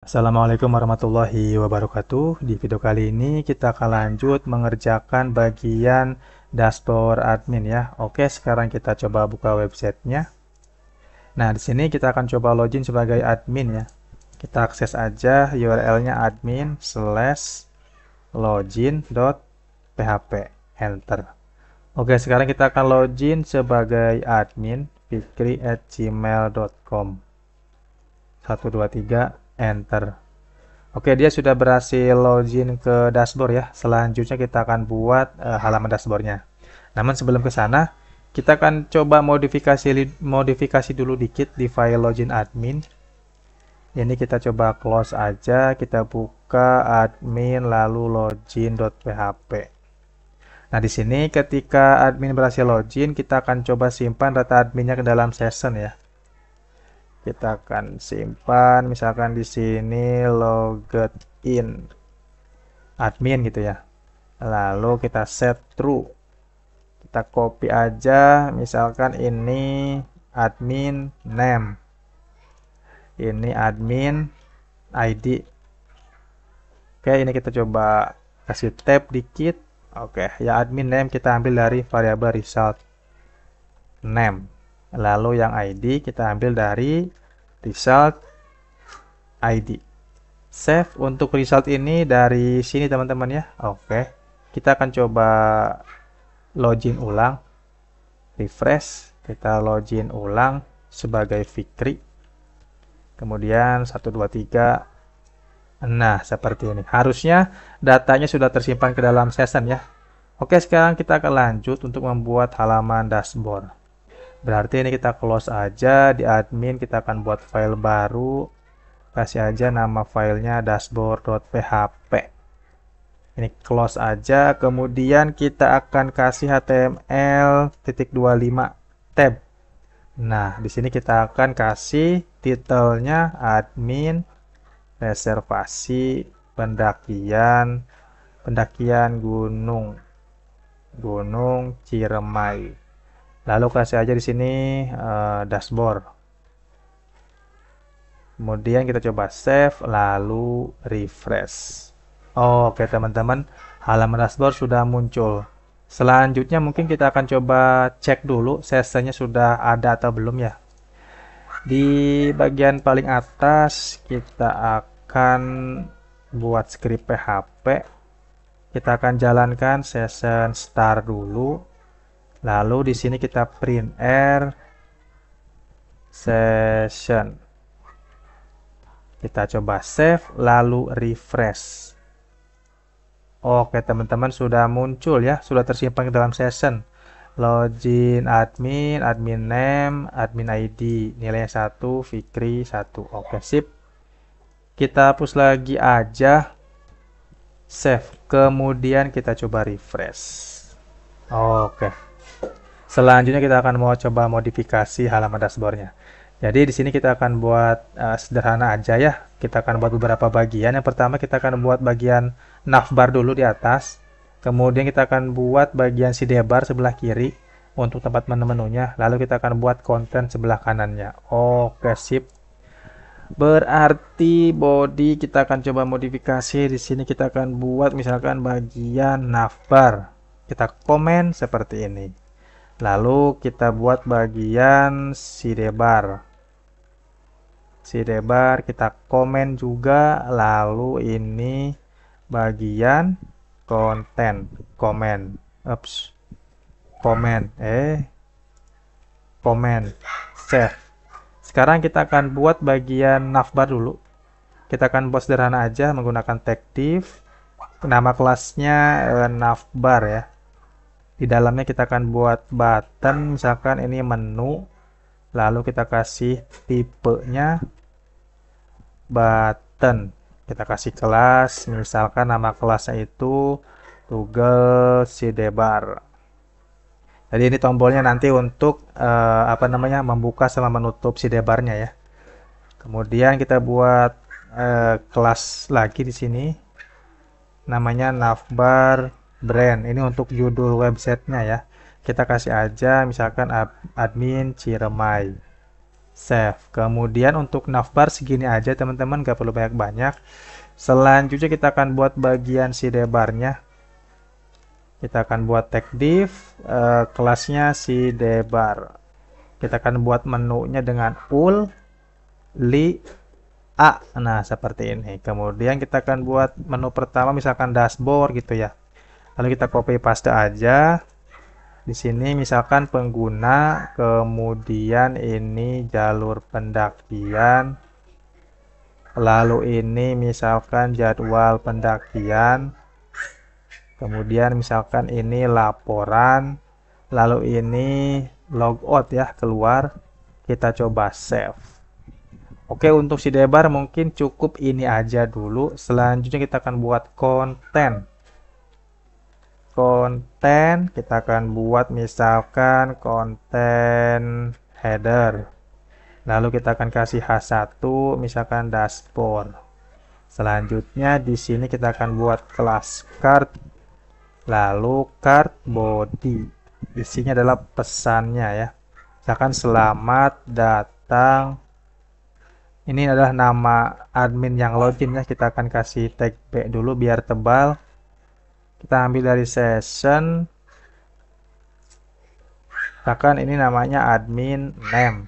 Assalamualaikum warahmatullahi wabarakatuh. Di video kali ini kita akan lanjut mengerjakan bagian dashboard admin ya. Oke, sekarang kita coba buka websitenya. Nah, di sini kita akan coba login sebagai admin ya. Kita akses aja URL-nya admin/login.php. Enter. Oke, sekarang kita akan login sebagai admin fikri@gmail.com. 123 enter. Oke, dia sudah berhasil login ke dashboard ya. Selanjutnya kita akan buat halaman dashboardnya. Namun sebelum ke sana, kita akan coba modifikasi dulu dikit di file login admin. Ini kita coba close aja, kita buka admin lalu login.php. Nah, di sini ketika admin berhasil login, kita akan coba simpan data adminnya ke dalam session ya. Kita akan simpan misalkan di sini logged in admin gitu ya. Lalu kita set true. Kita copy aja misalkan ini admin name. Ini admin ID. Oke, ini kita coba kasih tab dikit. Oke, ya admin name kita ambil dari variabel result name. Lalu yang ID kita ambil dari result ID. Save untuk result ini dari sini teman-teman ya. Oke. Kita akan coba login ulang. Refresh. Kita login ulang sebagai Fikri. Kemudian 123. Nah, seperti ini. Harusnya datanya sudah tersimpan ke dalam session ya. Oke, sekarang kita akan lanjut untuk membuat halaman dashboard. Berarti ini kita close aja di admin, kita akan buat file baru. Kasih aja nama filenya dashboard.php. Ini close aja, kemudian kita akan kasih HTML.25 tab. Nah, di sini kita akan kasih titelnya admin reservasi pendakian Gunung Ciremai. Lalu kasih aja di sini dashboard. Kemudian kita coba save, lalu refresh. Oke teman-teman, halaman dashboard sudah muncul. Selanjutnya mungkin kita akan coba cek dulu sessionnya sudah ada atau belum ya. Di bagian paling atas kita akan buat script PHP. Kita akan jalankan session start dulu. Lalu di sini kita print r session. Kita coba save lalu refresh. Oke teman-teman, sudah muncul ya, sudah tersimpan ke dalam session. Login admin, admin name, admin ID, nilainya 1, Fikri 1. Oke, sip. Kita hapus lagi aja. Save. Kemudian kita coba refresh. Oke. Selanjutnya kita akan mau coba modifikasi halaman dashboardnya. Jadi di sini kita akan buat sederhana aja ya. Kita akan buat beberapa bagian. Yang pertama kita akan buat bagian navbar dulu di atas. Kemudian kita akan buat bagian sidebar sebelah kiri untuk tempat menu-menunya. Lalu kita akan buat konten sebelah kanannya. Oke, sip. Berarti body kita akan coba modifikasi. Di sini kita akan buat misalkan bagian navbar. Kita komen seperti ini. Lalu kita buat bagian sidebar. Sidebar kita komen juga. Lalu ini bagian konten komen. Komen save. Sekarang kita akan buat bagian navbar dulu. Kita akan buat sederhana aja menggunakan tag div. Nama kelasnya navbar ya. Di dalamnya kita akan buat button, misalkan ini menu. Lalu kita kasih tipenya button. Kita kasih kelas, misalkan nama kelasnya itu Google Sidebar. Jadi ini tombolnya nanti untuk membuka sama menutup sidebarnya ya. Kemudian kita buat kelas lagi di sini, namanya navbar brand. Ini untuk judul websitenya ya. Kita kasih aja misalkan admin Ciremai. save. Kemudian untuk navbar segini aja teman-teman, gak perlu banyak-banyak. Selanjutnya kita akan buat bagian sidebarnya. Kita akan buat tag div, kelasnya sidebar. Kita akan buat menunya dengan ul li a. Nah, seperti ini. Kemudian kita akan buat menu pertama misalkan dashboard gitu ya. Lalu kita copy paste aja. Di sini misalkan pengguna, kemudian ini jalur pendakian. Lalu ini misalkan jadwal pendakian. Kemudian misalkan ini laporan. Lalu ini logout ya, keluar. Kita coba save. Oke, untuk sidebar mungkin cukup ini aja dulu. Selanjutnya kita akan buat konten. Kita akan buat misalkan konten header. Lalu kita akan kasih H1 misalkan dashboard. Selanjutnya di sini kita akan buat kelas card. Lalu card body. Di sini adalah pesannya ya. Misalkan selamat datang. Ini adalah nama admin yang login ya. Kita akan kasih tag B dulu biar tebal. Kita ambil dari session. Misalkan ini namanya admin name.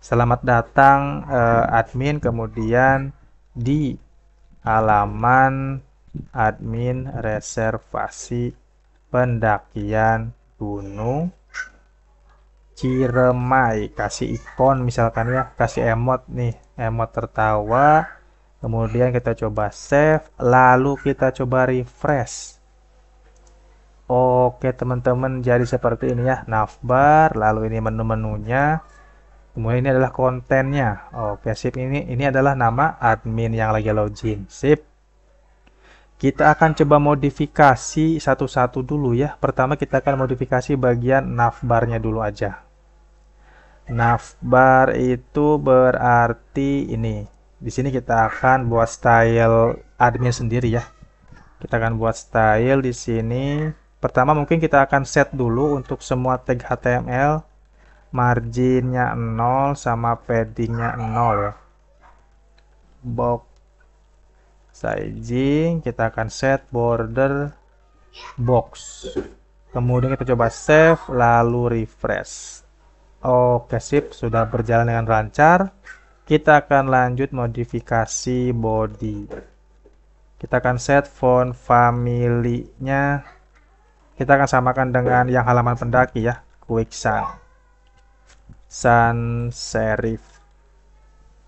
Selamat datang admin, kemudian di halaman admin reservasi pendakian Gunung Ciremai. Kasih ikon misalkan ya, kasih emot nih, emot tertawa. Kemudian kita coba save, lalu kita coba refresh. Oke teman-teman, jadi seperti ini ya navbar, lalu ini menu-menunya. Kemudian ini adalah kontennya. Oke, sip, ini adalah nama admin yang lagi login. Sip. Kita akan coba modifikasi satu-satu dulu ya. Pertama kita akan modifikasi bagian navbarnya dulu aja. Navbar itu berarti ini. Di sini kita akan buat style admin sendiri ya. Kita akan buat style di sini. Pertama mungkin kita akan set dulu untuk semua tag HTML. Marginnya 0 sama paddingnya 0 ya. Box sizing kita akan set border box. Kemudian kita coba save lalu refresh. Oke sip, sudah berjalan dengan lancar. Kita akan lanjut modifikasi body. Kita akan set font family-nya. Kita akan samakan dengan yang halaman pendaki ya, Quicksand. Sans serif.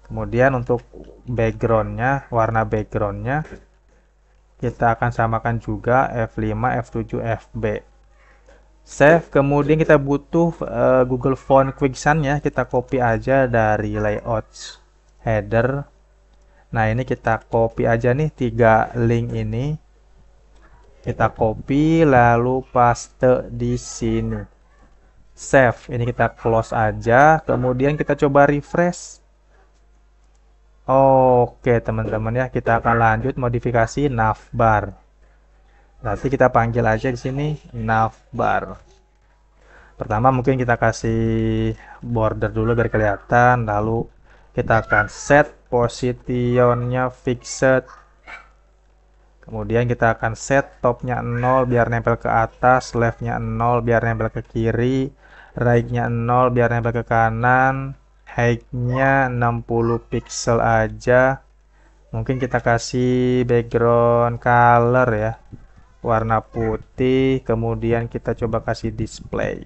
Kemudian untuk backgroundnya, warna backgroundnya kita akan samakan juga F5, F7, FB. Save. Kemudian kita butuh Google Font Quicksand ya, kita copy aja dari layout header. Nah ini kita copy aja nih 3 link ini, kita copy lalu paste di sini. Save, ini kita close aja, kemudian kita coba refresh. Oke teman-teman ya, kita akan lanjut modifikasi navbar. Nanti kita panggil aja di sini navbar. Pertama mungkin kita kasih border dulu biar kelihatan, lalu kita akan set positionnya fixed. Kemudian kita akan set topnya 0 biar nempel ke atas, leftnya 0 biar nempel ke kiri, right-nya 0 biar nempel ke kanan, height-nya 60 pixel aja. Mungkin kita kasih background color ya, warna putih. Kemudian kita coba kasih display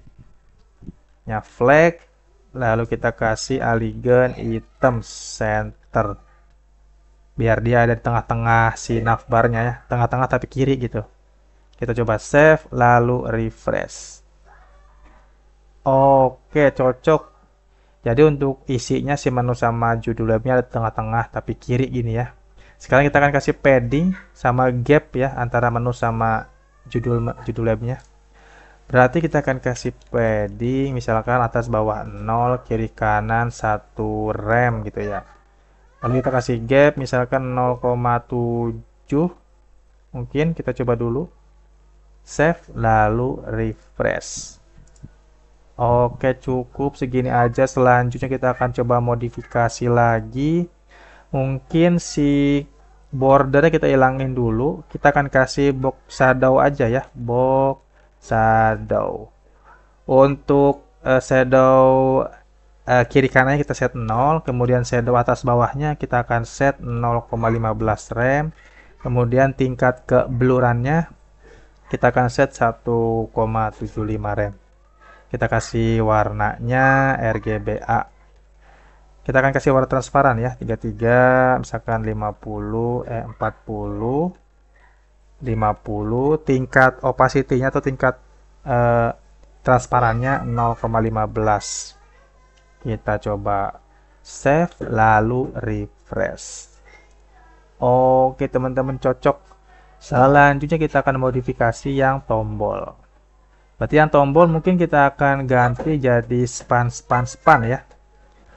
nya flag, lalu kita kasih align item center biar dia ada di tengah-tengah si navbarnya ya, tengah-tengah tapi kiri gitu. Kita coba save lalu refresh. Oke, cocok. Jadi untuk isinya si menu sama judul labnya ada di tengah-tengah tapi kiri gini ya. Sekarang kita akan kasih padding sama gap ya antara menu sama judul labnya. Berarti kita akan kasih padding misalkan atas bawah 0, kiri kanan 1 rem gitu ya. Lalu kita kasih gap misalkan 0,7. Mungkin kita coba dulu. Save lalu refresh. Oke, cukup segini aja. Selanjutnya kita akan coba modifikasi lagi. Mungkin si bordernya kita hilangin dulu. Kita akan kasih box shadow aja ya. Box shadow. Untuk shadow kiri kanannya kita set 0. Kemudian shadow atas bawahnya kita akan set 0,15 rem. Kemudian tingkat keblurrannya kita akan set 1,75 rem. Kita kasih warnanya RGBA. Kita akan kasih warna transparan ya, 33, misalkan 40, 50. Tingkat opacity-nya atau tingkat transparannya 0,15. Kita coba save, lalu refresh. Oke teman-teman, cocok. Selanjutnya kita akan modifikasi yang tombol. Berarti yang tombol mungkin kita akan ganti jadi span ya.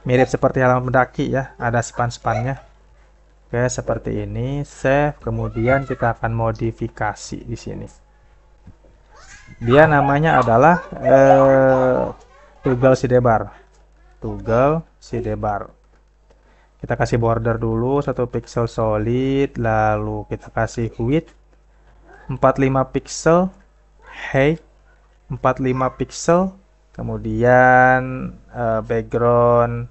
Mirip seperti halaman mendaki ya, ada span-spannya. Oke, seperti ini. Save, kemudian kita akan modifikasi di sini. Dia namanya adalah toggle sidebar. Toggle sidebar. Kita kasih border dulu 1 pixel solid, lalu kita kasih width 45 pixel, height 45 pixel, kemudian background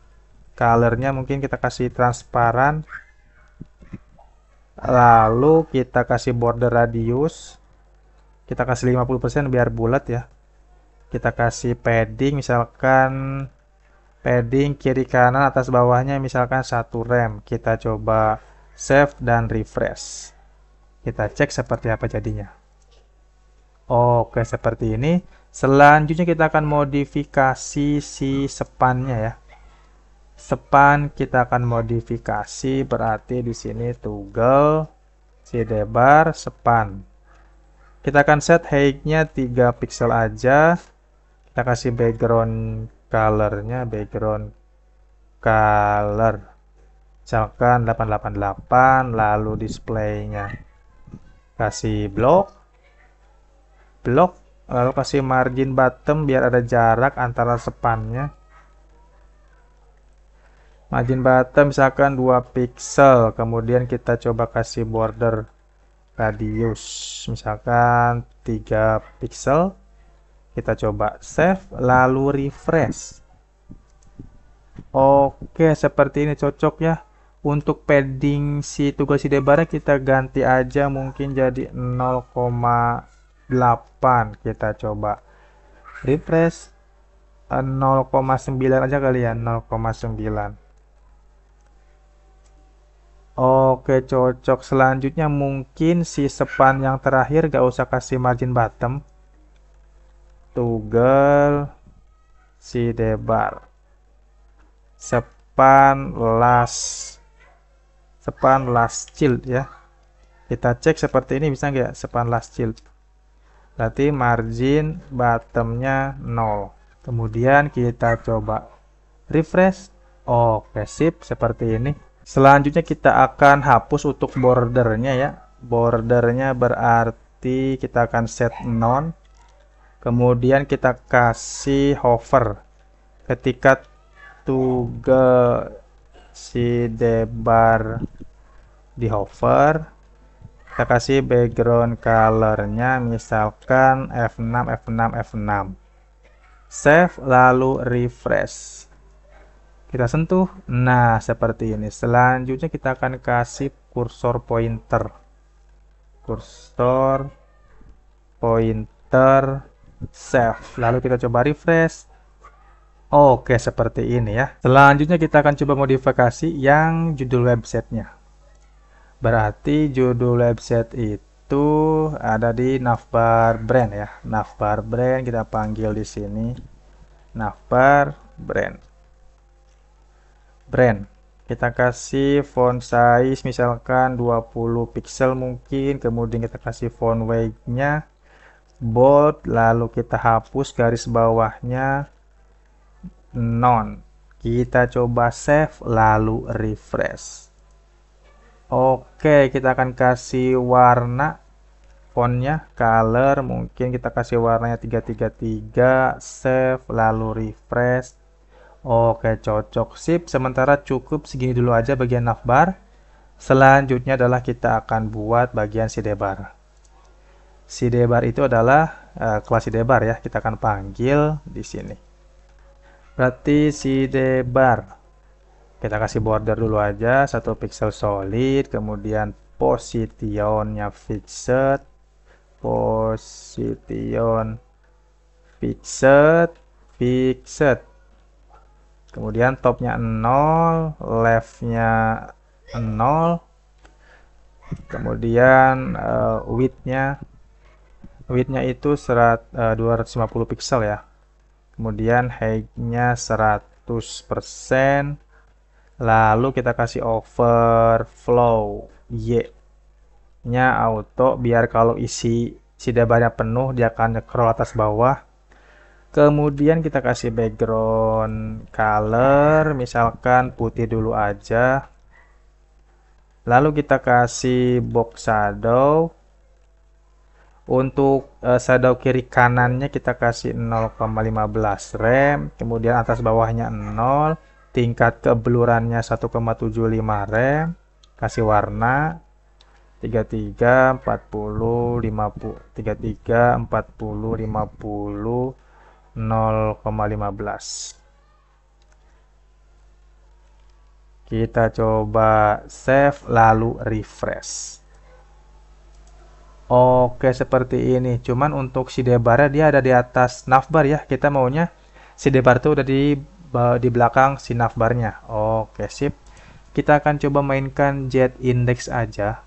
colornya mungkin kita kasih transparan, lalu kita kasih border radius kita kasih 50% biar bulat ya. Kita kasih padding, misalkan padding kiri kanan atas bawahnya misalkan 1 rem. Kita coba save dan refresh, kita cek seperti apa jadinya. Oke, seperti ini. Selanjutnya kita akan modifikasi si spannya ya. Span kita akan modifikasi, berarti di sini toggle sidebar span. Kita akan set height-nya 3 pixel aja. Kita kasih background color-nya, background color. Misalkan 888, lalu display-nya kasih block, lalu kasih margin bottom biar ada jarak antara spannya. Margin bottom misalkan 2 pixel, kemudian kita coba kasih border radius misalkan 3 pixel. Kita coba save lalu refresh. Oke, seperti ini cocok ya. Untuk padding si tugas sidebar kita ganti aja mungkin jadi 0,8. Kita coba refresh 0,9 aja kali ya, 0,9. Oke, cocok. Selanjutnya mungkin si span yang terakhir gak usah kasih margin bottom. Toggle sidebar span last child ya. Kita cek seperti ini, bisa nggak span last child. Berarti margin bottomnya 0. Kemudian kita coba refresh. Oke, sip, seperti ini. Selanjutnya kita akan hapus untuk bordernya ya. Bordernya berarti kita akan set none. Kemudian kita kasih hover. Ketika toggle sidebar di hover, kita kasih background colornya misalkan F6, F6, F6. Save lalu refresh. Kita sentuh, nah seperti ini. Selanjutnya kita akan kasih kursor pointer, save, lalu kita coba refresh. Oke, seperti ini ya. Selanjutnya kita akan coba modifikasi yang judul websitenya. Berarti judul website itu ada di navbar brand ya. Navbar brand kita panggil di sini navbar brand. Kita kasih font size misalkan 20 pixel mungkin, kemudian kita kasih font weight-nya bold, lalu kita hapus garis bawahnya none. Kita coba save lalu refresh. Oke, kita akan kasih warna fontnya, color, mungkin kita kasih warnanya 333, save, lalu refresh. Oke, cocok, sip. Sementara cukup segini dulu aja bagian navbar. Selanjutnya adalah kita akan buat bagian sidebar. Sidebar itu adalah kelas sidebar ya, kita akan panggil di sini. Berarti sidebar. Kita kasih border dulu aja, 1 pixel solid, kemudian positionnya fixed, position fixed. Kemudian topnya 0, leftnya 0, kemudian widthnya itu 250 pixel ya. Kemudian height-nya 100%. Lalu kita kasih overflow Y-nya auto, biar kalau isi sidebarnya penuh dia akan scroll atas bawah. Kemudian kita kasih background color, misalkan putih dulu aja. Lalu kita kasih box shadow. Untuk shadow kiri kanannya kita kasih 0,15 rem, kemudian atas bawahnya 0, tingkat keblurannya 1,75 rem, kasih warna 33, 40, 50, 33, 40, 50, 0,15. Kita coba save lalu refresh. Oke, seperti ini. Cuman untuk sidebarnya dia ada di atas navbar ya. Kita maunya sidebar itu udah di belakang si navbarnya. Oke, sip. Kita akan coba mainkan jet index aja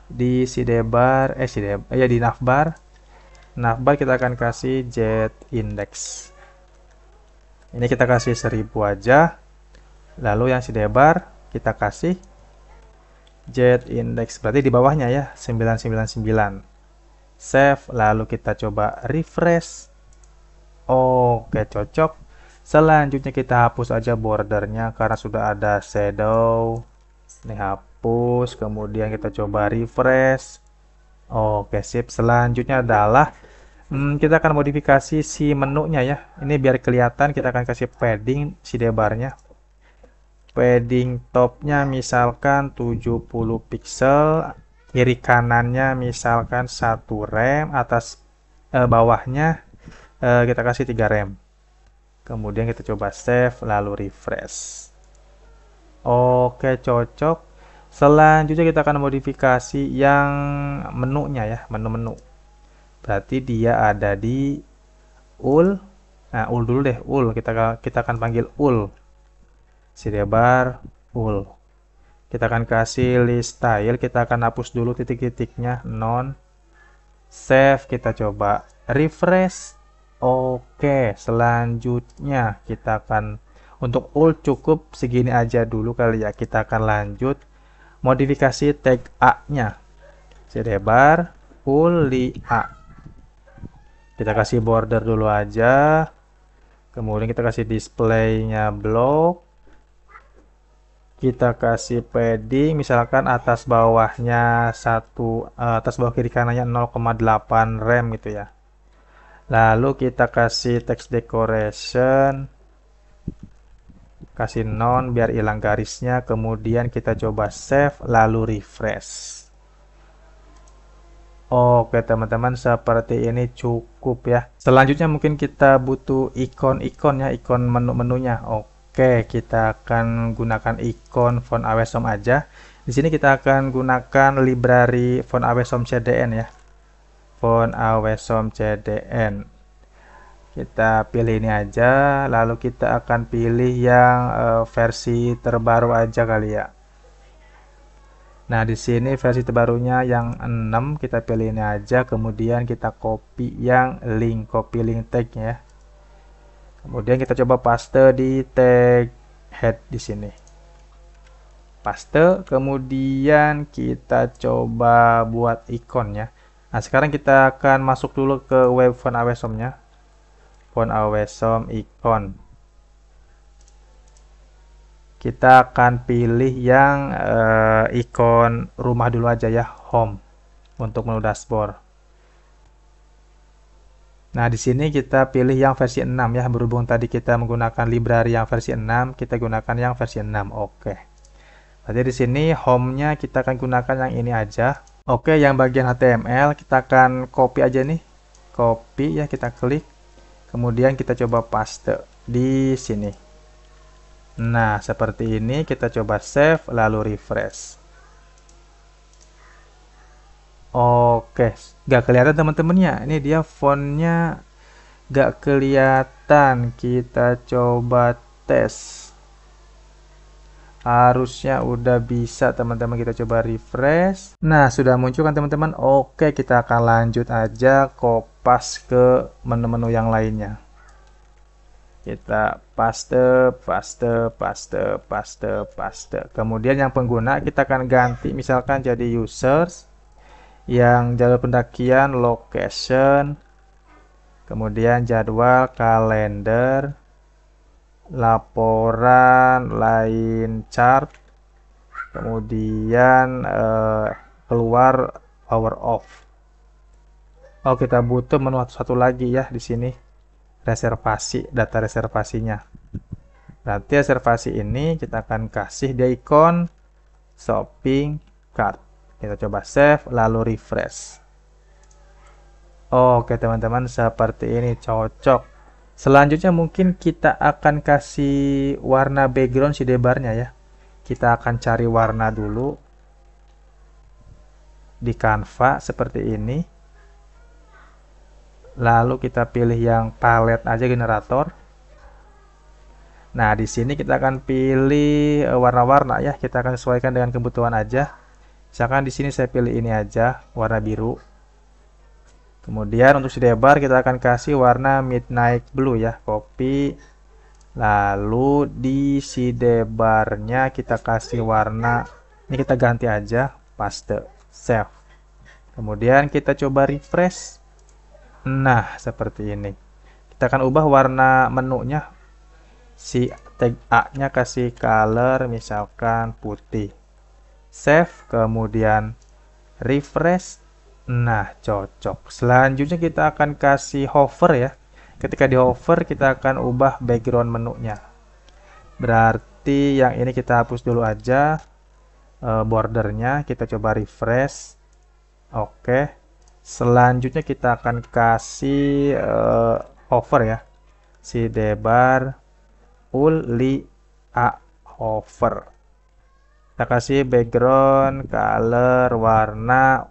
di sidebar, di navbar. Navbar kita akan kasih jet index. Ini kita kasih 1000 aja. Lalu yang sidebar kita kasih jet index, berarti di bawahnya ya 999. Save, lalu kita coba refresh. Oke, cocok. Selanjutnya kita hapus aja bordernya karena sudah ada shadow. Ini hapus, kemudian kita coba refresh. Oke, sip. Selanjutnya adalah kita akan modifikasi si menunya ya. Ini biar kelihatan, kita akan kasih padding sidebarnya. Padding topnya misalkan 70 pixel, kiri kanannya misalkan 1 rem, atas bawahnya kita kasih 3 rem. Kemudian kita coba save lalu refresh. Oke, cocok. Selanjutnya kita akan modifikasi yang menunya ya, menu-menu. Berarti dia ada di ul. Nah, ul dulu deh, ul. Kita akan panggil ul. Sidebar ul. Kita akan kasih list style, kita akan hapus dulu titik-titiknya, non. Save, kita coba refresh. Oke, selanjutnya kita akan untuk ul cukup segini aja dulu kali ya. Kita akan lanjut modifikasi tag A-nya. Sidebar ul li A. Kita kasih border dulu aja. Kemudian kita kasih display-nya block. Kita kasih padding, misalkan atas bawahnya atas bawah kiri kanannya 0,8 rem gitu ya. Lalu kita kasih text decoration, kasih non biar hilang garisnya. Kemudian kita coba save lalu refresh. Oke teman-teman, seperti ini cukup ya. Selanjutnya mungkin kita butuh ikon-ikon ya, ikon menu-menunya. Oke, kita akan gunakan ikon font Awesome aja. Di sini kita akan gunakan library font Awesome CDN ya. Font Awesome CDN. Kita pilih ini aja, lalu kita akan pilih yang versi terbaru aja kali ya. Nah, di sini versi terbarunya yang 6, kita pilih ini aja, kemudian kita copy yang link, copy link tag-nya ya. Kemudian kita coba paste di tag head di sini. Paste, kemudian kita coba buat ikonnya. Nah, sekarang kita akan masuk dulu ke web font Awesome-nya. Font Awesome icon. Kita akan pilih yang ikon rumah dulu aja ya, home. untuk menu dashboard. Nah, di sini kita pilih yang versi 6 ya, berhubung tadi kita menggunakan library yang versi 6, kita gunakan yang versi 6. Oke. Berarti di sini home-nya kita akan gunakan yang ini aja. Oke, yang bagian HTML kita akan copy aja nih. Copy ya, kita klik. Kemudian kita coba paste di sini. Nah, seperti ini kita coba save lalu refresh. Oke, nggak kelihatan teman-temannya. Ini dia fontnya nggak kelihatan. Kita coba tes. Harusnya udah bisa teman-teman. Kita coba refresh. Nah, sudah muncul kan teman-teman. Oke, kita akan lanjut aja kopas ke menu-menu yang lainnya. Kita paste. Kemudian yang pengguna kita akan ganti misalkan jadi users. Yang jalur pendakian location, kemudian jadwal kalender, laporan lain chart, kemudian keluar power off. Oh, kita butuh menu satu lagi ya di sini, reservasi, data reservasinya. Berarti reservasi ini kita akan kasih di ikon shopping cart. Kita coba save lalu refresh. Oke teman-teman, seperti ini cocok. Selanjutnya mungkin kita akan kasih warna background sidebarnya ya. Kita akan cari warna dulu di Canva seperti ini. Lalu kita pilih yang palette aja, generator. Nah, di sini kita akan pilih warna-warna ya. Kita akan sesuaikan dengan kebutuhan aja. Misalkan di sini saya pilih ini aja, warna biru. Kemudian untuk sidebar kita akan kasih warna midnight blue ya, copy. Lalu di sidebarnya kita kasih warna, ini kita ganti aja, paste, save. Kemudian kita coba refresh. Nah, seperti ini. Kita akan ubah warna menunya. Si tag A-nya kasih color misalkan putih. Save, kemudian refresh. Nah, cocok. Selanjutnya kita akan kasih hover ya. Ketika di hover kita akan ubah background menunya. Berarti yang ini kita hapus dulu aja bordernya. Kita coba refresh. Oke. Selanjutnya kita akan kasih hover ya. Sidebar hover. Kita kasih background, color,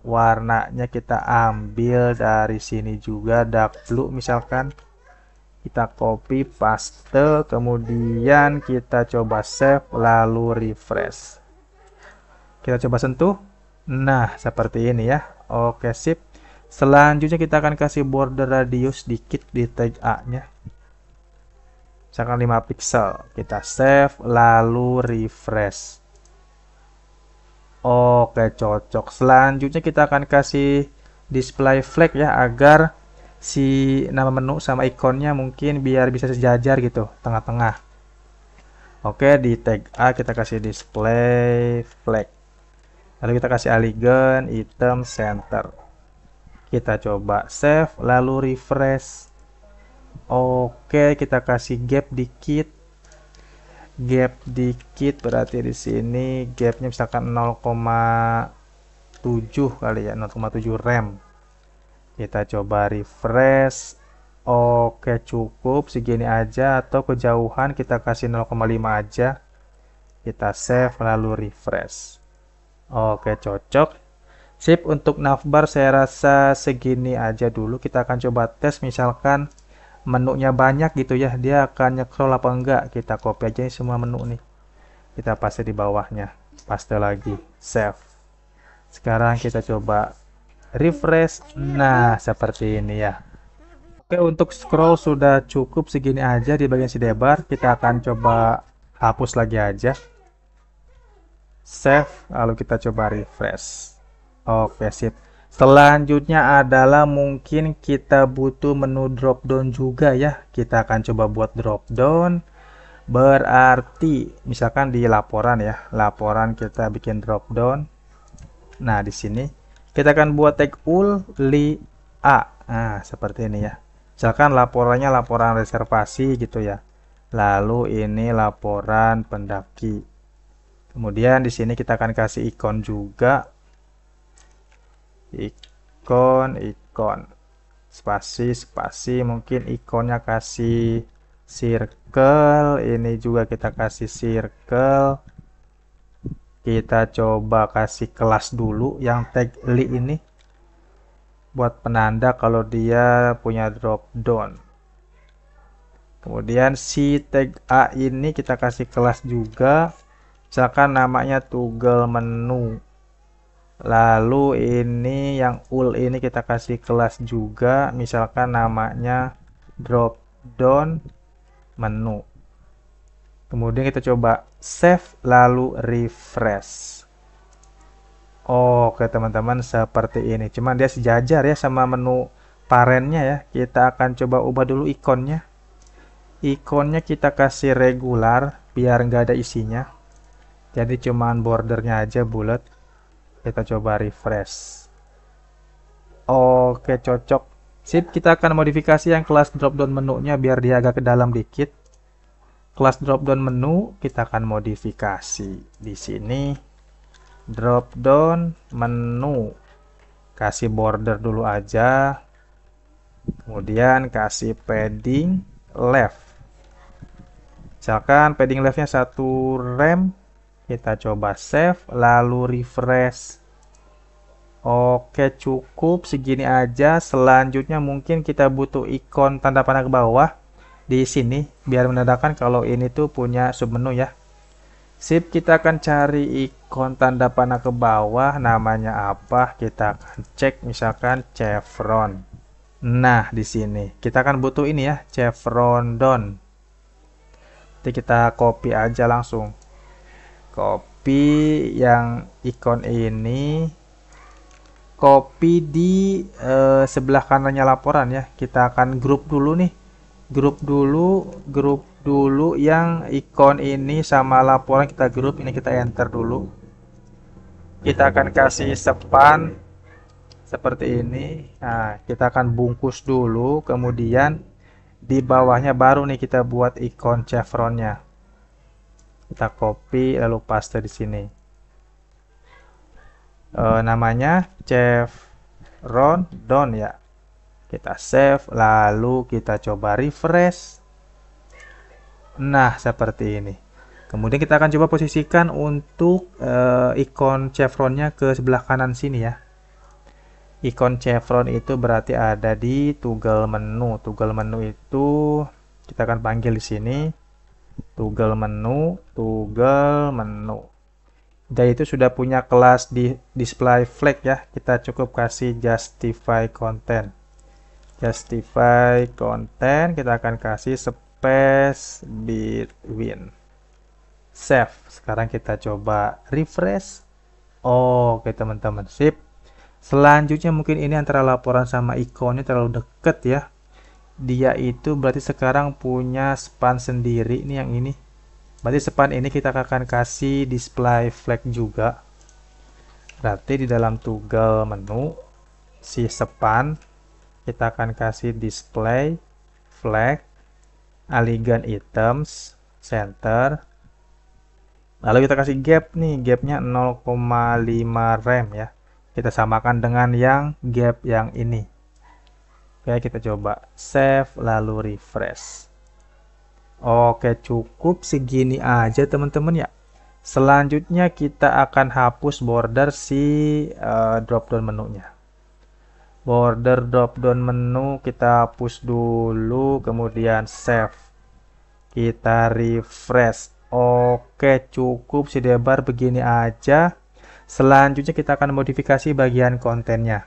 warnanya kita ambil dari sini juga, dark blue misalkan. Kita copy, paste, kemudian kita coba save, lalu refresh. Kita coba sentuh. Nah, seperti ini ya. Oke, sip. Selanjutnya kita akan kasih border radius dikit di tag A-nya. Misalkan 5 pixel. Kita save, lalu refresh. Oke, cocok. Selanjutnya kita akan kasih display flag ya, agar si nama menu sama ikonnya mungkin biar bisa sejajar gitu, tengah-tengah. Oke, di tag A kita kasih display flag. Lalu kita kasih align, item, center. Kita coba save, lalu refresh. Oke, kita kasih gap dikit. Berarti di sini gapnya misalkan 0,7 kali ya, 0,7 rem. Kita coba refresh. Oke, cukup segini aja, atau kejauhan kita kasih 0,5 aja. Kita save lalu refresh. Oke, cocok. Sip. Untuk navbar saya rasa segini aja dulu. Kita akan coba tes misalkan menunya banyak gitu ya, dia akan nge-scroll apa enggak. Kita copy aja semua menu nih, kita paste di bawahnya, paste lagi, save. Sekarang kita coba refresh. Nah, seperti ini ya. Oke, untuk scroll sudah cukup segini aja di bagian sidebar. Kita akan coba hapus lagi aja, save, lalu kita coba refresh. Oke, sip. Selanjutnya adalah mungkin kita butuh menu drop down juga ya. Kita akan coba buat drop down. Berarti misalkan di laporan ya. Laporan kita bikin drop down. Nah, di sini Kita akan buat tag ul li a. Nah, seperti ini ya. Misalkan laporannya laporan reservasi gitu ya. Lalu ini laporan pendaki. Kemudian di sini kita akan kasih ikon juga. Ikon, spasi, mungkin ikonnya kasih circle, ini juga kita kasih circle. Kita coba kasih kelas dulu yang tag li ini buat penanda kalau dia punya drop down. Kemudian si tag a ini kita kasih kelas juga, misalkan namanya toggle menu. Lalu ini yang ul ini kita kasih kelas juga, misalkan namanya drop down menu. Kemudian kita coba save lalu refresh. Oke teman-teman, seperti ini. Cuman dia sejajar ya sama menu parennya ya. Kita akan coba ubah dulu ikonnya. Ikonnya kita kasih regular biar nggak ada isinya. Jadi cuman bordernya aja bulat. Kita coba refresh. Oke, cocok. Sip, kita akan modifikasi yang kelas drop down menunya biar dia agak ke dalam dikit. Kelas drop down menu kita akan modifikasi di sini. Drop down menu. Kasih border dulu aja. Kemudian kasih padding left. Misalkan padding leftnya 1 rem. Kita coba save lalu refresh. Oke, cukup segini aja. Selanjutnya mungkin kita butuh ikon tanda panah ke bawah di sini biar menandakan kalau ini tuh punya submenu ya. Sip, kita akan cari ikon tanda panah ke bawah, namanya apa? Kita akan cek misalkan chevron. Nah, di sini kita akan butuh ini ya, chevron down. Nanti kita copy aja langsung. Copy yang ikon ini, copy di sebelah kanannya laporan ya. Kita akan grup dulu nih, grup dulu yang ikon ini sama laporan kita grup. Ini kita enter dulu. Kita akan kasih span seperti ini. Nah, kita akan bungkus dulu, kemudian di bawahnya baru nih kita buat ikon chevronnya. Kita copy lalu paste di sini. Namanya chevron down ya. Kita save lalu kita coba refresh. Nah, seperti ini. Kemudian kita akan coba posisikan untuk ikon chevronnya ke sebelah kanan sini ya. Ikon chevron itu berarti ada di toggle menu. Toggle menu itu kita akan panggil di sini. Toggle menu. Dia itu sudah punya kelas di display flag ya. Kita cukup kasih justify content. Justify content, kita akan kasih space between. Save. Sekarang kita coba refresh. Oke teman-teman, sip. Selanjutnya mungkin ini antara laporan sama ikonnya terlalu deket ya. Dia itu berarti sekarang punya span sendiri nih yang ini. Berarti span ini kita akan kasih display flag juga. Berarti di dalam toggle menu si span kita akan kasih display flag, alignment items, center. Lalu kita kasih gap nih, gapnya 0,5 rem ya. Kita samakan dengan yang gap yang ini. Oke, kita coba save lalu refresh. Oke, cukup segini aja teman-teman ya. Selanjutnya kita akan hapus border si drop down menunya. Border drop down menu kita hapus dulu, kemudian save. Kita refresh. Oke, cukup sedebar begini aja. Selanjutnya kita akan modifikasi bagian kontennya.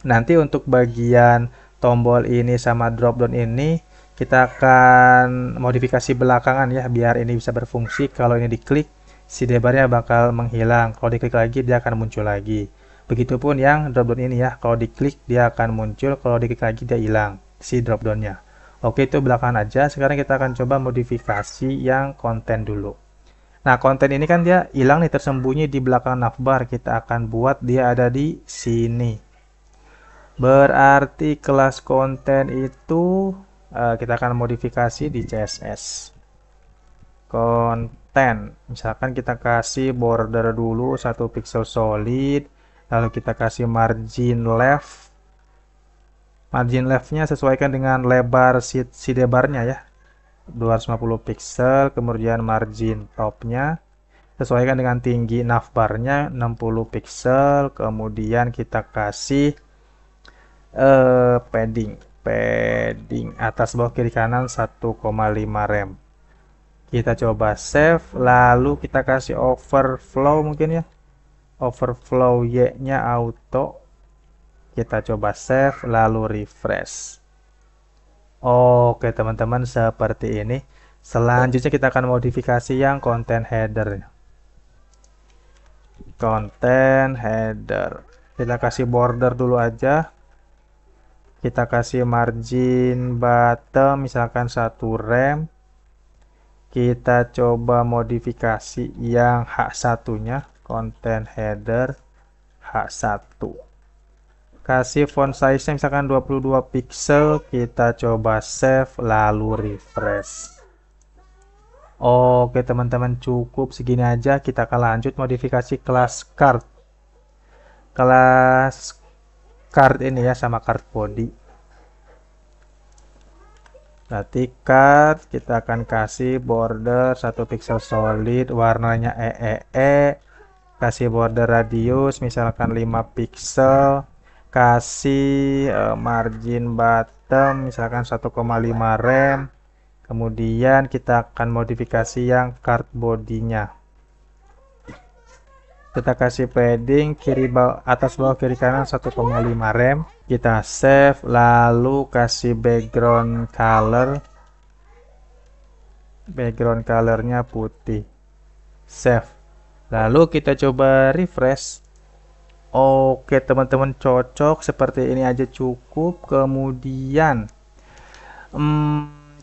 Nanti untuk bagian tombol ini sama drop down ini kita akan modifikasi belakangan ya, biar ini bisa berfungsi. Kalau ini diklik, si debarnya bakal menghilang. Kalau diklik lagi, dia akan muncul lagi. Begitupun yang drop down ini ya, kalau diklik dia akan muncul, kalau diklik lagi dia hilang si drop downnya. Oke, itu belakangan aja. Sekarang kita akan coba modifikasi yang konten dulu. Nah, konten ini kan dia hilang nih, tersembunyi di belakang navbar. Kita akan buat dia ada di sini. Berarti kelas konten itu kita akan modifikasi di CSS. Konten, misalkan kita kasih border dulu 1 pixel solid, lalu kita kasih margin left. Margin leftnya sesuaikan dengan lebar sidebarnya ya, 250 pixel. Kemudian margin topnya sesuaikan dengan tinggi navbarnya, 60 pixel. Kemudian kita kasih padding atas bawah kiri kanan 1,5 rem. Kita coba save, lalu kita kasih overflow mungkin ya, overflow Y nya auto. Kita coba save lalu refresh. Oke teman-teman, seperti ini. Selanjutnya kita akan modifikasi yang konten header. Konten header, kita kasih border dulu aja. Kita kasih margin bottom misalkan 1 rem. Kita coba modifikasi yang H1 nya, konten header H1. Kasih font size nya misalkan 22 pixel. Kita coba save lalu refresh. Oke teman-teman, cukup segini aja. Kita akan lanjut modifikasi kelas card. Kelas card ini ya, sama card body. Berarti card kita akan kasih border 1 pixel solid, warnanya EEE. Kasih border radius misalkan 5 pixel. Kasih margin bottom misalkan 1,5 rem. Kemudian kita akan modifikasi yang card bodinya. Kita kasih padding kiri bawah, atas bawah kiri kanan 1,5 rem. Kita save lalu kasih background color. Background colornya putih. Save. Lalu kita coba refresh. Oke teman-teman, cocok seperti ini aja cukup. Kemudian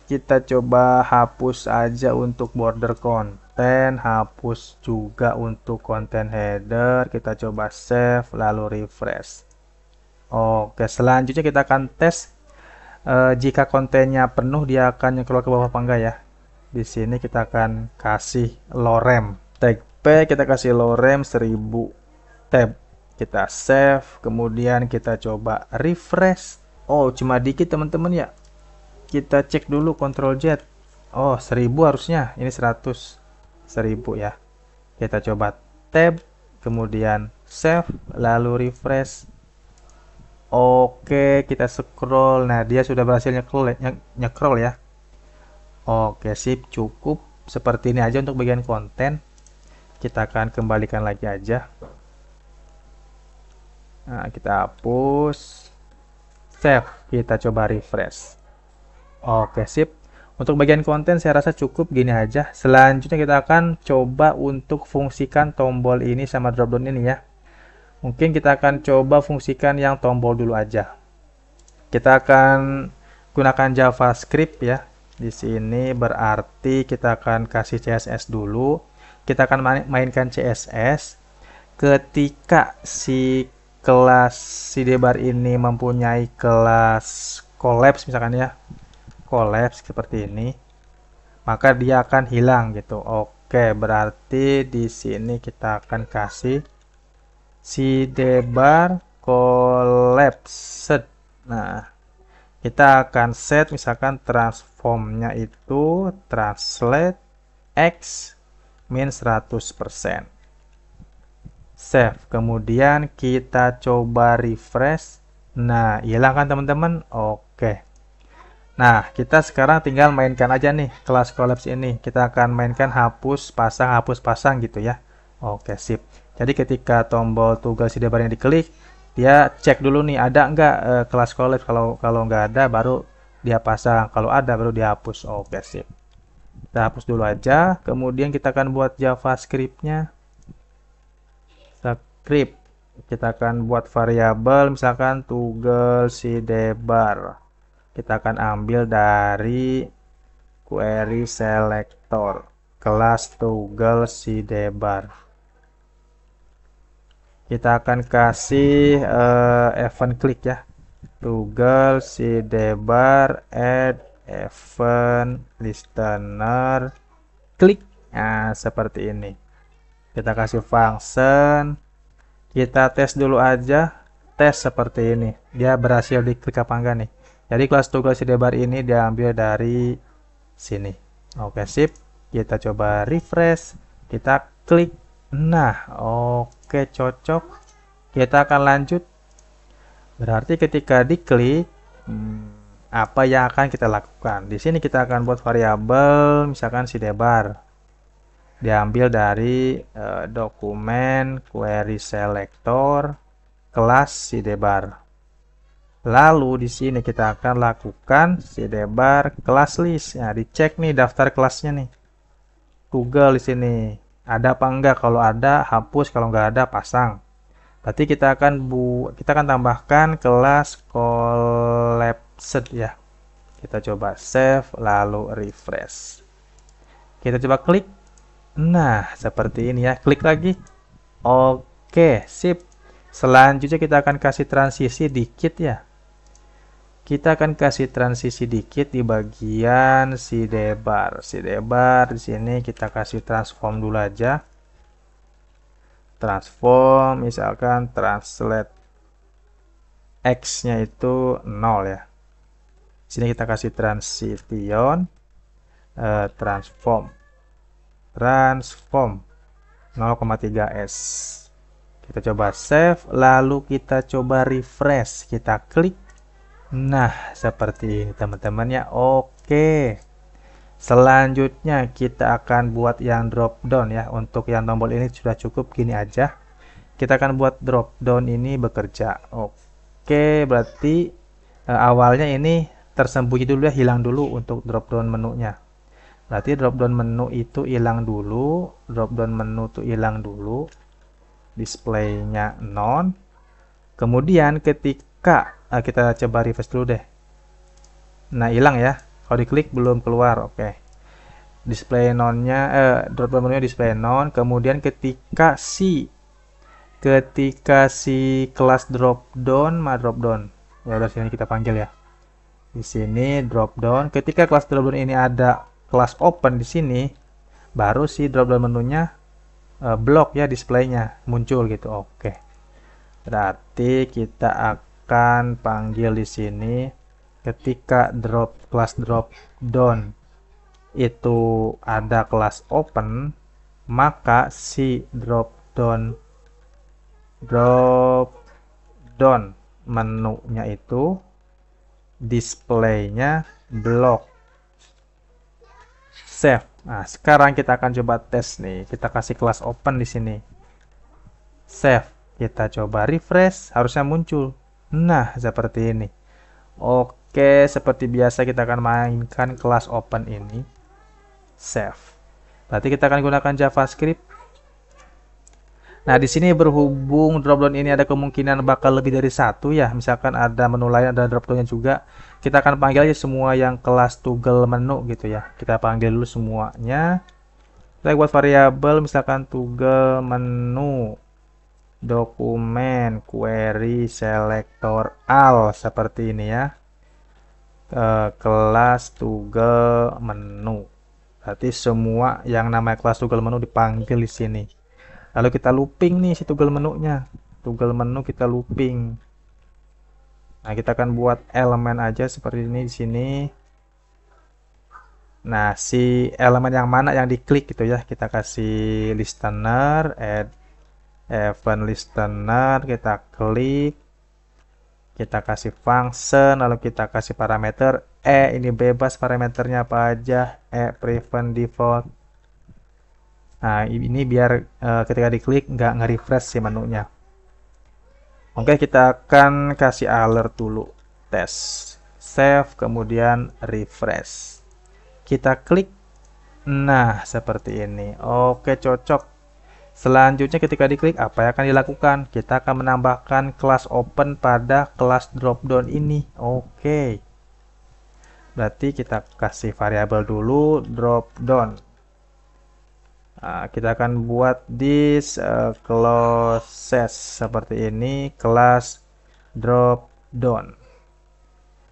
kita coba hapus aja untuk border konten, hapus juga untuk konten header. Kita coba save lalu refresh. Oke, selanjutnya kita akan tes jika kontennya penuh dia akan nyecroll ke bawah apa enggak ya. Di sini kita akan kasih lorem. Tag P kita kasih lorem 1000 tab. Kita save, kemudian kita coba refresh. Oh, cuma dikit teman-teman ya. Kita cek dulu Ctrl Z. Oh, 1000 harusnya. Ini 100. 1000 ya. Kita coba tab, kemudian save, lalu refresh. Oke, kita scroll. Nah, dia sudah berhasil nyekrol ya. Oke, sip, cukup. Seperti ini aja untuk bagian konten. Kita akan kembalikan lagi aja. Nah, kita hapus. Save. Kita coba refresh. Oke, sip. Untuk bagian konten saya rasa cukup gini aja. Selanjutnya kita akan coba untuk fungsikan tombol ini sama dropdown ini ya. Mungkin kita akan coba fungsikan yang tombol dulu aja. Kita akan gunakan JavaScript ya. Di sini berarti kita akan kasih CSS dulu. Kita akan mainkan CSS. Ketika si kelas sidebar ini mempunyai kelas collapse misalkan ya, collapse seperti ini, maka dia akan hilang gitu. Oke, berarti di sini kita akan kasih sidebar collapsed. Nah, kita akan set misalkan transformnya itu translate x min 100%. Save. Kemudian kita coba refresh. Nah, hilang kan teman-teman? Oke. Nah, kita sekarang tinggal mainkan aja nih kelas collapse ini. Kita akan mainkan hapus pasang gitu ya. Oke, sip. Jadi ketika tombol toggle sidebar yang diklik, dia cek dulu nih ada nggak kelas collapse. Kalau nggak ada baru dia pasang. Kalau ada baru dihapus. Oke, sip. Kita hapus dulu aja. Kemudian kita akan buat JavaScript-nya. Script. Kita akan buat variabel misalkan toggle sidebar. Kita akan ambil dari query selector. kelas toggle sidebar. Kita akan kasih event klik ya. Toggle sidebar add event listener klik. Nah, seperti ini. Kita kasih function. Kita tes dulu aja. Tes seperti ini. Dia berhasil diklik apa enggak nih. Jadi kelas toggle sidebar ini diambil dari sini. Oke, sip. Kita coba refresh. Kita klik. Nah, oke, cocok. Kita akan lanjut. Berarti ketika diklik, apa yang akan kita lakukan? Di sini kita akan buat variabel, misalkan sidebar. Diambil dari dokumen query selector kelas sidebar. Lalu di sini kita akan lakukan sidebar kelas list. Nah, dicek nih daftar kelasnya nih. Google di sini ada apa enggak? Kalau ada hapus, kalau enggak ada pasang. Berarti kita akan tambahkan kelas collapsed ya. Kita coba save lalu refresh. Kita coba klik. Nah, seperti ini ya. Klik lagi. Oke, sip. Selanjutnya kita akan kasih transisi dikit ya. Kita akan kasih transisi dikit di bagian sidebar. Sidebar di sini kita kasih transform dulu aja. Transform misalkan translate X-nya itu 0 ya. Sini kita kasih transition transform 0,3s. Kita coba save lalu kita coba refresh, kita klik. Nah, seperti ini teman-teman ya. Oke. Selanjutnya kita akan buat yang drop down ya. Untuk yang tombol ini sudah cukup gini aja. Kita akan buat drop down ini bekerja. Oke, berarti awalnya ini tersembunyi dulu ya, hilang dulu untuk drop down menunya. Berarti drop down menu itu hilang dulu, displaynya non. Kemudian ketika kita coba refresh dulu deh. Nah, hilang ya. Kalau diklik belum keluar. Oke. Display nonnya drop down menunya display non. Kemudian ketika si kelas drop down ya dari sini kita panggil ya. Di sini drop down. Ketika kelas drop down ini ada kelas open di sini, baru si drop down menunya blok ya, displaynya muncul gitu. Oke. Berarti kita akan panggil di sini ketika kelas drop down itu ada kelas open, maka si drop down menunya itu displaynya blok. Save. Nah, sekarang kita akan coba tes nih. Kita kasih kelas open di sini. Save. Kita coba refresh, harusnya muncul. Nah, seperti ini. Oke, seperti biasa kita akan mainkan kelas open ini. Save. Berarti kita akan gunakan JavaScript. Nah, di sini berhubung dropdown ini ada kemungkinan bakal lebih dari satu ya. Misalkan ada menu lain, ada dropdownnya juga. Kita akan panggil aja semua yang kelas toggle menu gitu ya. Kita panggil dulu semuanya. Kita buat variabel misalkan toggle menu dokumen query selector all seperti ini ya. Kelas toggle menu. Berarti semua yang namanya kelas toggle menu dipanggil di sini. Lalu kita looping nih si toggle menunya. Toggle menu kita looping. Nah, kita akan buat elemen aja seperti ini di sini. Nah, si elemen yang mana yang diklik gitu ya. Kita kasih listener, add event listener, kita klik. Kita kasih function, lalu kita kasih parameter ini bebas parameternya apa aja. Prevent default. Nah, ini biar ketika diklik nggak nge-refresh si menunya. Oke, kita akan kasih alert dulu. Tes. Save, kemudian refresh. Kita klik. Nah, seperti ini. Oke, cocok. Selanjutnya ketika diklik, apa yang akan dilakukan? Kita akan menambahkan kelas open pada kelas dropdown ini. Oke. Berarti kita kasih variabel dulu dropdown. Kita akan buat this classes seperti ini, kelas drop down.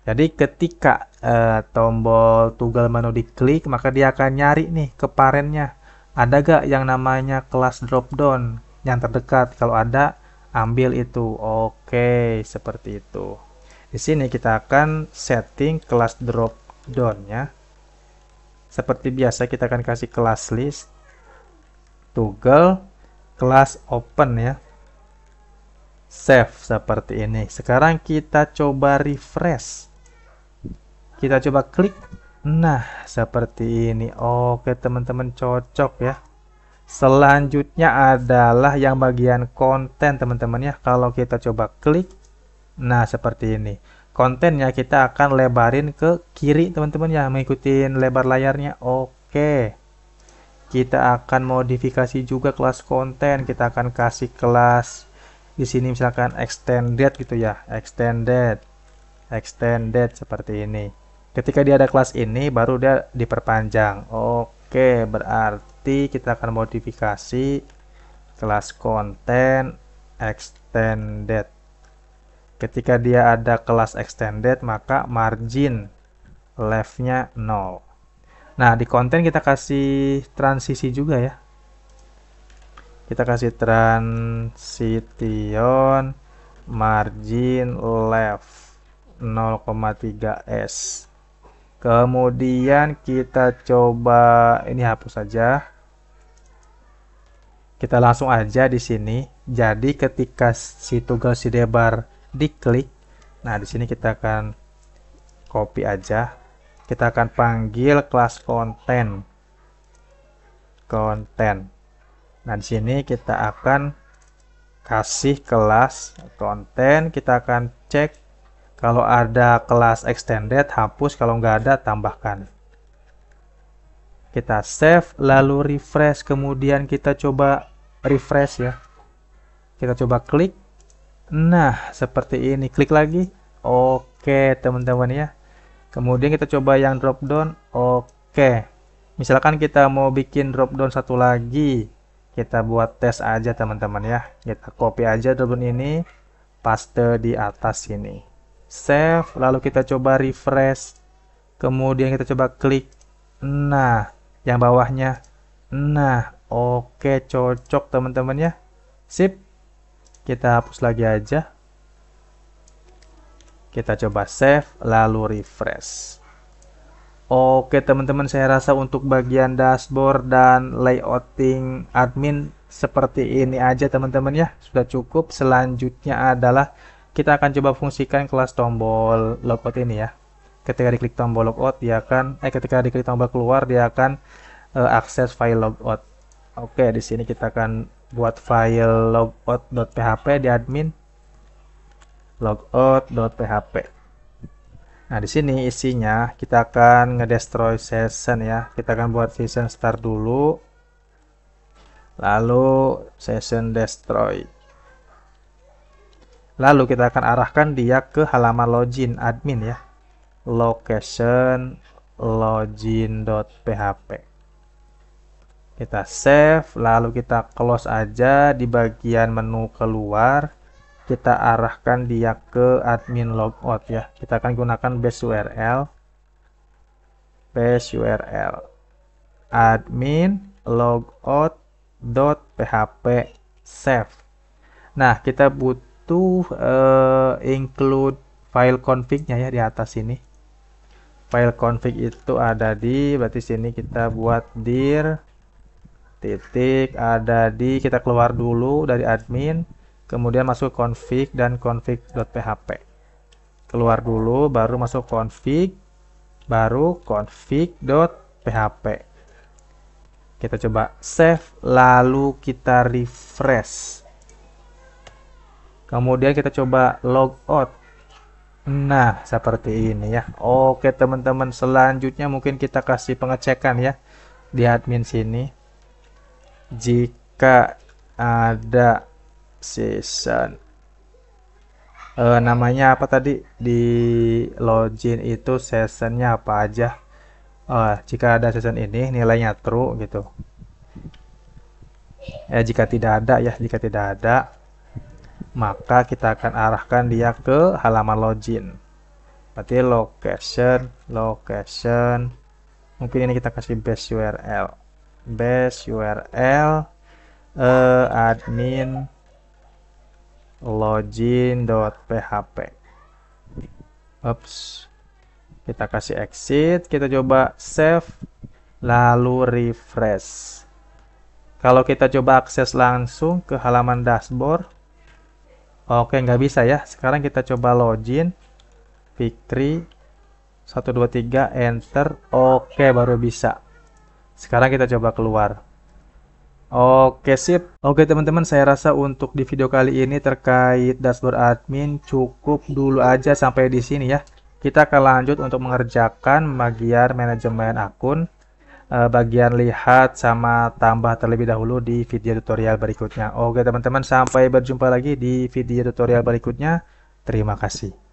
Jadi ketika tombol toggle menu diklik, maka dia akan nyari nih ke parennya. Ada gak yang namanya kelas drop down yang terdekat? Kalau ada, ambil itu. Oke, seperti itu. Di sini kita akan setting kelas drop down-nya. Seperti biasa kita akan kasih kelas list, toggle, kelas open ya. Save seperti ini. Sekarang kita coba refresh. Kita coba klik. Nah, seperti ini. Oke, teman-teman, cocok ya. Selanjutnya adalah yang bagian konten, teman-teman ya. Kalau kita coba klik, nah seperti ini. Kontennya kita akan lebarin ke kiri, teman-teman ya, mengikuti lebar layarnya. Oke. Kita akan modifikasi juga kelas konten. Kita akan kasih kelas di sini misalkan extended gitu ya. Extended seperti ini. Ketika dia ada kelas ini, baru dia diperpanjang. Oke, berarti kita akan modifikasi kelas konten extended. Ketika dia ada kelas extended, maka margin left-nya 0. Nah, di konten kita kasih transisi juga ya. Kita kasih transition margin left 0,3s. Kemudian kita coba ini hapus saja. Kita langsung aja di sini. Jadi ketika si toggle sidebar diklik, nah di sini kita akan copy aja. Kita akan panggil kelas konten. Nah di sini kita akan kasih kelas konten. Kita akan cek. Kalau ada kelas extended, hapus. Kalau nggak ada, tambahkan. Kita save, lalu refresh. Kemudian kita coba refresh ya. Kita coba klik. Nah, seperti ini. Klik lagi. Oke, teman-teman ya. Kemudian kita coba yang drop down. Oke. Misalkan kita mau bikin drop down satu lagi. Kita buat tes aja, teman-teman ya. Kita copy aja drop down ini. Paste di atas sini. Save, lalu kita coba refresh, kemudian kita coba klik. Nah, yang bawahnya. Nah, oke, cocok teman-teman ya. Sip. Kita hapus lagi aja. Kita coba save, lalu refresh. Oke teman-teman, saya rasa untuk bagian dashboard dan layouting admin seperti ini aja teman-teman ya. Sudah cukup. Selanjutnya adalah kita akan coba fungsikan kelas tombol logout ini ya. Ketika diklik tombol logout, dia akan ketika diklik tombol keluar, dia akan akses file logout. Oke, di sini kita akan buat file logout.php di admin. Logout.php. Nah, di sini isinya kita akan ngedestroy session ya. Kita akan buat session start dulu. Lalu session destroy. Lalu kita akan arahkan dia ke halaman login admin ya. Location login.php. Kita save, lalu kita close aja. Di bagian menu keluar, kita arahkan dia ke admin logout ya. Kita akan gunakan base URL. Admin logout.php save. Nah, kita butuh include file config-nya ya di atas sini. File config itu ada di, berarti sini kita buat dir titik ada di, kita keluar dulu dari admin, kemudian masuk config dan config.php. Keluar dulu, baru masuk config, baru config.php. Kita coba save, lalu kita refresh. Kemudian kita coba logout. Nah, seperti ini ya. Oke, teman-teman, selanjutnya mungkin kita kasih pengecekan ya di admin sini. Jika ada session namanya apa tadi di login itu, sessionnya apa aja. Jika ada session ini nilainya true gitu. Jika tidak ada ya, jika tidak ada, maka kita akan arahkan dia ke halaman login. Berarti location, mungkin ini kita kasih base URL admin login.php. Kita kasih exit, kita coba save, lalu refresh. Kalau kita coba akses langsung ke halaman dashboard, oke, nggak bisa ya. Sekarang kita coba login, Fikri 123 enter, oke, baru bisa. Sekarang kita coba keluar. Oke, sip. Oke teman-teman, saya rasa untuk di video kali ini terkait dashboard admin cukup dulu aja sampai di sini ya. Kita akan lanjut untuk mengerjakan bagian manajemen akun, bagian lihat sama tambah terlebih dahulu di video tutorial berikutnya. Oke teman-teman, sampai berjumpa lagi di video tutorial berikutnya. Terima kasih.